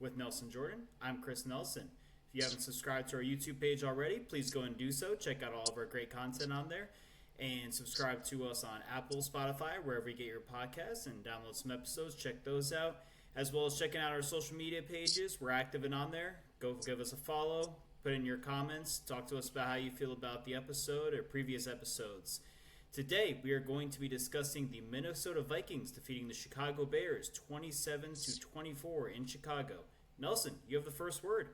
with Nelson Jordan. I'm Chris Nelson. If you haven't subscribed to our YouTube page already, please go and do so. Check out all of our great content on there. And subscribe to us on Apple, Spotify, wherever you get your podcasts, and download some episodes. Check those out. As well as checking out our social media pages. We're active and on there. Go give us a follow. Put in your comments. Talk to us about how you feel about the episode or previous episodes. Today, we are going to be discussing the Minnesota Vikings defeating the Chicago Bears 27-24 in Chicago. Nelson, you have the first word.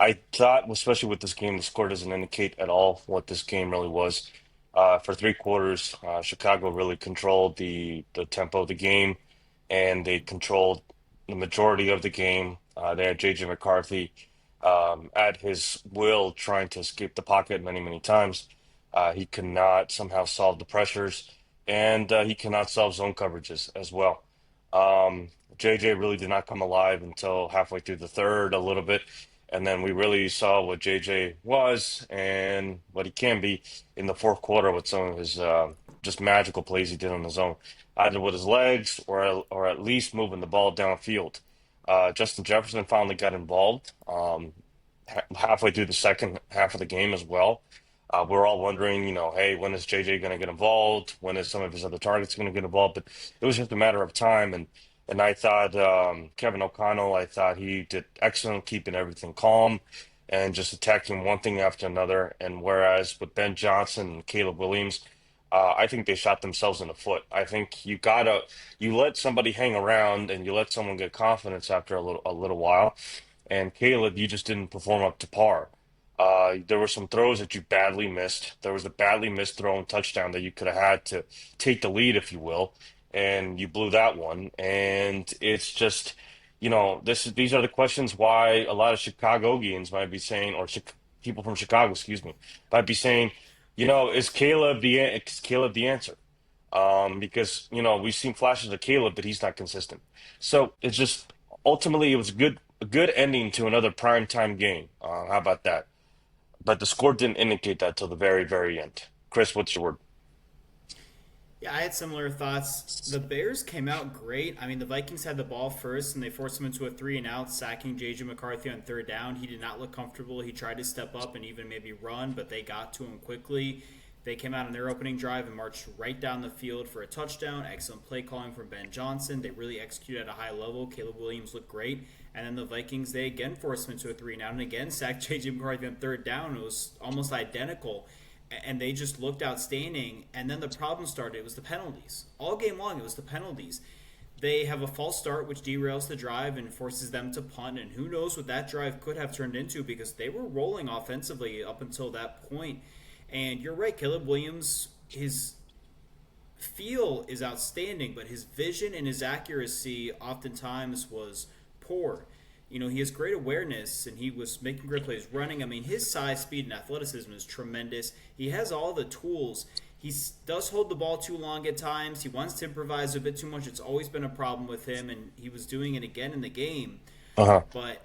I thought, especially with this game, the score doesn't indicate at all what this game really was. For three quarters, Chicago really controlled the tempo of the game, and they controlled the majority of the game. They had JJ McCarthy at his will, trying to escape the pocket many times. He could not somehow solve the pressures, and he cannot solve zone coverages as well. JJ really did not come alive until halfway through the third, a little bit. And then we really saw what JJ was and what he can be in the fourth quarter with some of his just magical plays he did on his own, either with his legs or at least moving the ball downfield. Justin Jefferson finally got involved halfway through the second half of the game as well. We're all wondering, hey, when is JJ going to get involved? When is some of his other targets going to get involved? But it was just a matter of time. And I thought Kevin O'Connell, I thought he did excellent keeping everything calm and just attacking one thing after another. And whereas with Ben Johnson and Caleb Williams, I think they shot themselves in the foot. I think you let somebody hang around and you let someone get confidence after a little while. And Caleb, you just didn't perform up to par. There were some throws that you badly missed. There was a badly missed thrown touchdown that you could have had to take the lead, if you will, and you blew that one. And it's just, these are the questions why a lot of Chicagoans might be saying, or people from Chicago, excuse me, might be saying, is Caleb the answer? Because we've seen flashes of Caleb, but he's not consistent. So it's just ultimately it was a good ending to another primetime game. How about that? But the score didn't indicate that till the very end. Chris, what's your word? Yeah, I had similar thoughts. The Bears came out great. I mean, the Vikings had the ball first, and they forced him into a three and out, sacking J.J. McCarthy on third down. He did not look comfortable. He tried to step up and even maybe run, but they got to him quickly. They came out on their opening drive and marched right down the field for a touchdown. Excellent play calling from Ben Johnson. They really executed at a high level. Caleb Williams looked great. And then the Vikings, they again forced him into a three and out and again sacked J.J. McCarthy on third down. It was almost identical. And they just looked outstanding. And then the problem started. It was the penalties. All game long, it was the penalties. They have a false start, which derails the drive and forces them to punt. And who knows what that drive could have turned into because they were rolling offensively up until that point. And you're right, Caleb Williams, his feel is outstanding, but his vision and his accuracy oftentimes was poor. He has great awareness and he was making great plays running. I mean, his size, speed, and athleticism is tremendous. He has all the tools. He does hold the ball too long at times. He wants to improvise a bit too much. It's always been a problem with him, and he was doing it again in the game. Uh-huh. But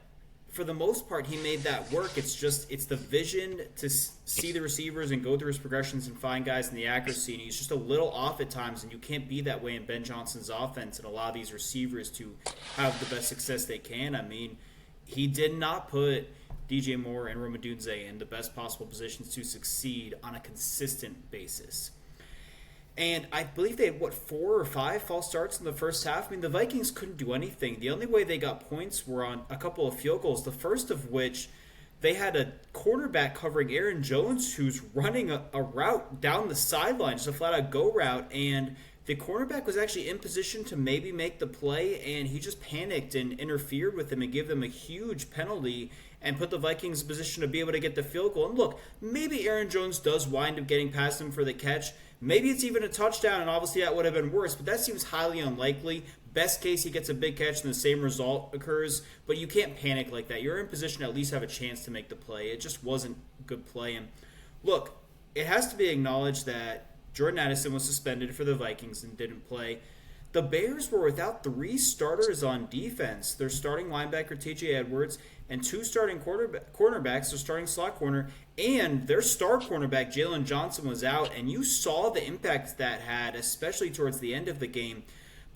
for the most part, he made that work. It's the vision to see the receivers and go through his progressions and find guys in the accuracy. And he's just a little off at times, and you can't be that way in Ben Johnson's offense and allow these receivers to have the best success they can. I mean, he did not put DJ Moore and Roma Dunze in the best possible positions to succeed on a consistent basis. And I believe they had, 4 or 5 false starts in the first half? I mean, the Vikings couldn't do anything. The only way they got points were on a couple of field goals, the first of which they had a cornerback covering Aaron Jones who's running a route down the sideline, just a flat-out go route, and the cornerback was actually in position to maybe make the play, and he just panicked and interfered with them and gave them a huge penalty and put the Vikings in position to be able to get the field goal. And look, maybe Aaron Jones does wind up getting past him for the catch. Maybe it's even a touchdown, and obviously that would have been worse, but that seems highly unlikely. Best case, he gets a big catch and the same result occurs, but you can't panic like that. You're in position to at least have a chance to make the play. It just wasn't good play. And look, it has to be acknowledged that Jordan Addison was suspended for the Vikings and didn't play. The Bears were without 3 starters on defense. Their starting linebacker, T.J. Edwards, and 2 starting cornerbacks, their starting slot corner, and their star cornerback, Jalen Johnson, was out. And you saw the impact that had, especially towards the end of the game.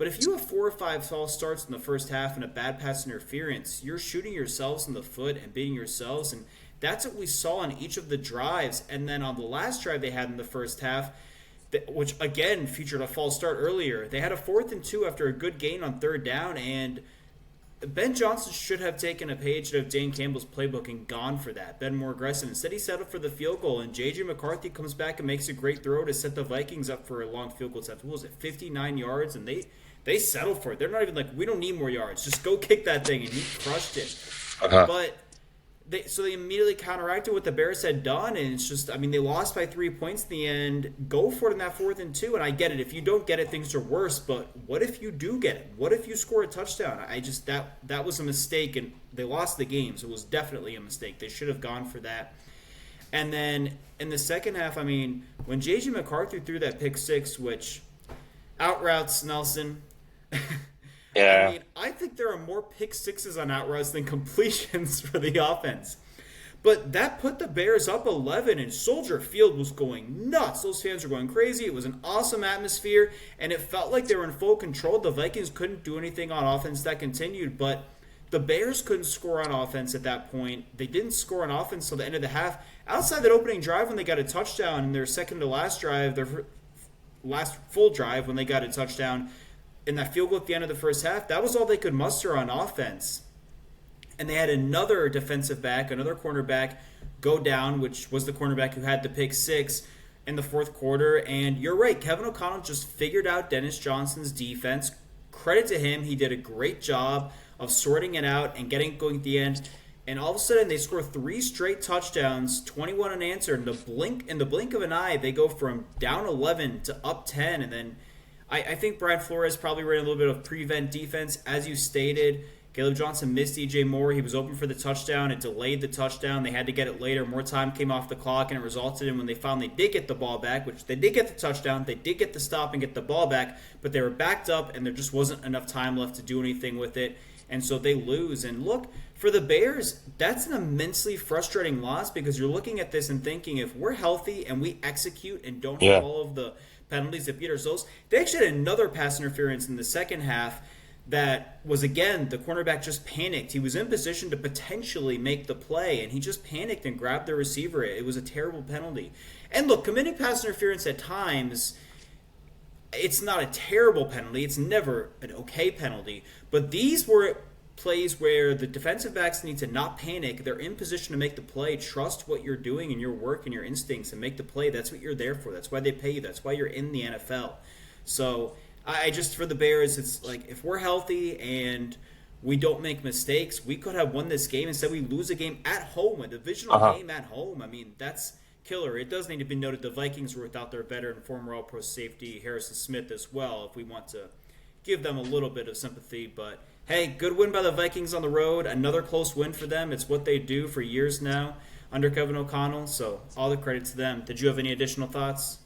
But if you have 4 or 5 false starts in the first half and a bad pass interference, you're shooting yourselves in the foot and beating yourselves. And that's what we saw on each of the drives. And then on the last drive they had in the first half, which again featured a false start earlier, they had a 4th and 2 after a good gain on third down. And Ben Johnson should have taken a page out of Dane Campbell's playbook and gone for that, been more aggressive. Instead, he settled for the field goal, and J.J. McCarthy comes back and makes a great throw to set the Vikings up for a long field goal. What was it, 59 yards? And they settled for it. They're not even like, we don't need more yards. Just go kick that thing, and he crushed it. Uh-huh. But they immediately counteracted what the Bears had done, and it's just, I mean, they lost by 3 points in the end. Go for it in that 4th and 2, and I get it. If you don't get it, things are worse. But what if you do get it? What if you score a touchdown? I just that was a mistake, and they lost the game, so it was definitely a mistake. They should have gone for that. And then in the second half, I mean, when J.J. McCarthy threw that pick six, which out routes Nelson. I Yeah. mean, I think there are more pick sixes on out routes than completions for the offense. But that put the Bears up 11, and Soldier Field was going nuts. Those fans were going crazy. It was an awesome atmosphere, and it felt like they were in full control. The Vikings couldn't do anything on offense. That continued, but the Bears couldn't score on offense at that point. They didn't score on offense till the end of the half. Outside that opening drive when they got a touchdown in their second to last drive, their last full drive when they got a touchdown in that field goal at the end of the first half, that was all they could muster on offense. And they had another defensive back, another cornerback go down, which was the cornerback who had the pick six in the fourth quarter. And you're right, Kevin O'Connell just figured out Dennis Johnson's defense. Credit to him, he did a great job of sorting it out and getting it going at the end. And all of a sudden, they score 3 straight touchdowns, 21 unanswered. In the blink of an eye, they go from down 11 to up 10. And then I think Brian Flores probably ran a little bit of prevent defense, as you stated. Caleb Johnson missed DJ Moore. He was open for the touchdown. It delayed the touchdown. They had to get it later. More time came off the clock, and it resulted in when they finally did get the ball back, which they did get the touchdown. They did get the stop and get the ball back, but they were backed up, and there just wasn't enough time left to do anything with it. And so they lose. And look, for the Bears, that's an immensely frustrating loss because you're looking at this and thinking if we're healthy and we execute and don't have Yeah. all of the penalties that beat ourselves, they actually had another pass interference in the second half that was, again, the cornerback just panicked. He was in position to potentially make the play, and he just panicked and grabbed the receiver. It was a terrible penalty. And look, committing pass interference at times, it's not a terrible penalty. It's never an okay penalty. But these were plays where the defensive backs need to not panic. They're in position to make the play. Trust what you're doing and your work and your instincts and make the play. That's what you're there for. That's why they pay you. That's why you're in the NFL. So I just, for the Bears, it's like if we're healthy and we don't make mistakes, we could have won this game. Instead, we lose a game at home, a divisional Uh-huh. game at home. I mean, that's killer. It does need to be noted the Vikings were without their veteran former All-Pro safety Harrison Smith as well, if we want to give them a little bit of sympathy. But hey, good win by the Vikings on the road. Another close win for them. It's what they do for years now under Kevin O'Connell. So all the credit to them. Did you have any additional thoughts?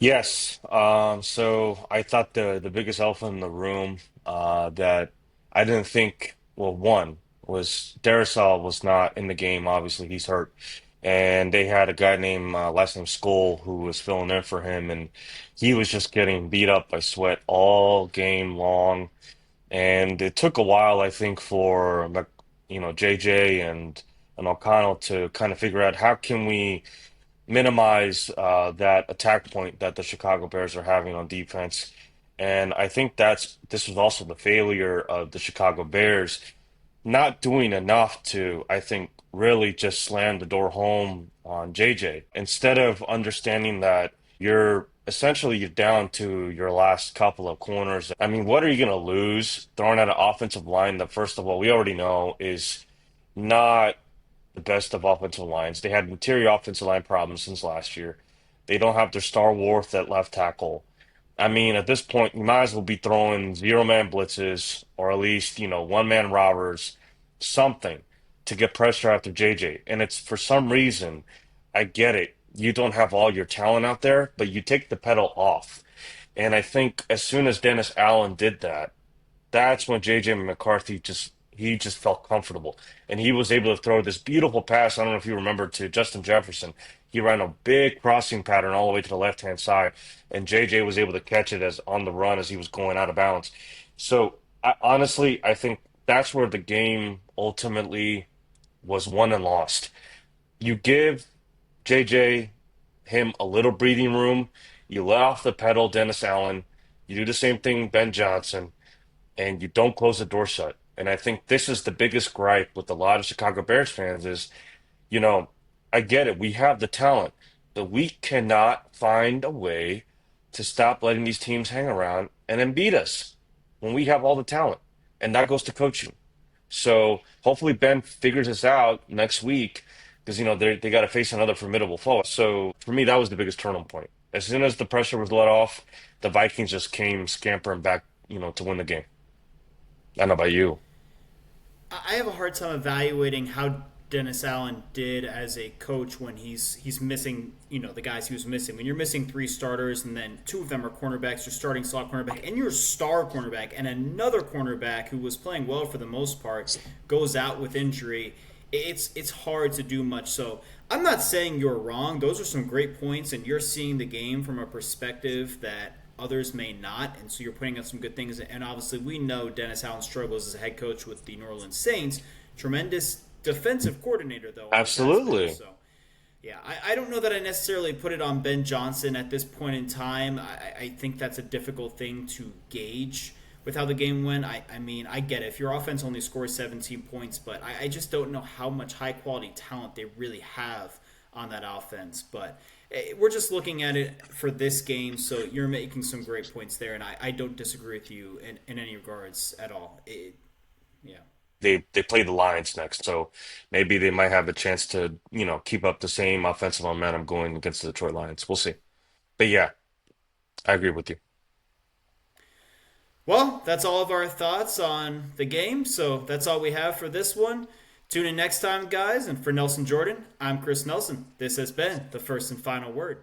Yes. So I thought the biggest elephant in the room that I didn't think, well, one was Darisaw was not in the game. Obviously, he's hurt, and they had a guy named last name Skull who was filling in for him, and he was just getting beat up by Sweat all game long. And it took a while, I think, for JJ and O'Connell to kind of figure out how can we minimize that attack point that the Chicago Bears are having on defense. And I think this was also the failure of the Chicago Bears not doing enough to, I think, really just slam the door home on JJ. Instead of understanding that you're down to your last couple of corners. I mean, what are you going to lose throwing at an offensive line that, first of all, we already know is not the best of offensive lines. They had interior offensive line problems since last year. They don't have their star Worth at left tackle. I mean, at this point, you might as well be throwing zero-man blitzes or at least, one-man robbers, something to get pressure after JJ. And it's for some reason, I get it. You don't have all your talent out there, but you take the pedal off. And I think as soon as Dennis Allen did that, that's when JJ McCarthy just he just felt comfortable. And he was able to throw this beautiful pass. I don't know if you remember to Justin Jefferson. He ran a big crossing pattern all the way to the left-hand side, and JJ was able to catch it as on the run as he was going out of bounds. So honestly, I think that's where the game ultimately was won and lost. You give JJ him a little breathing room. You let off the pedal, Dennis Allen. You do the same thing, Ben Johnson, and you don't close the door shut. And I think this is the biggest gripe with a lot of Chicago Bears fans is, you know, I get it. We have the talent, but we cannot find a way to stop letting these teams hang around and then beat us when we have all the talent. And that goes to coaching. So hopefully Ben figures this out next week because they got to face another formidable foe. So for me, that was the biggest turning point. As soon as the pressure was let off, the Vikings just came scampering back, to win the game. I don't know about you. I have a hard time evaluating how Dennis Allen did as a coach when he's missing, the guys he was missing. When you're missing three starters and then two of them are cornerbacks, your starting slot cornerback and your star cornerback and another cornerback who was playing well for the most part goes out with injury. It's hard to do much. So I'm not saying you're wrong. Those are some great points, and you're seeing the game from a perspective that others may not, and so you're putting up some good things. And obviously, we know Dennis Allen struggles as a head coach with the New Orleans Saints. Tremendous defensive coordinator, though. Absolutely. So, yeah, I don't know that I necessarily put it on Ben Johnson at this point in time. I think that's a difficult thing to gauge with how the game went. I mean, I get it. If your offense only scores 17 points, but I just don't know how much high-quality talent they really have on that offense. But we're just looking at it for this game, so you're making some great points there, and I don't disagree with you in any regards at all. Yeah. They play the Lions next, so maybe they might have a chance to, keep up the same offensive momentum going against the Detroit Lions. We'll see. But yeah, I agree with you. Well, that's all of our thoughts on the game, so that's all we have for this one. Tune in next time, guys, and for Nelson Jordan, I'm Chris Nelson. This has been the First and Final Word.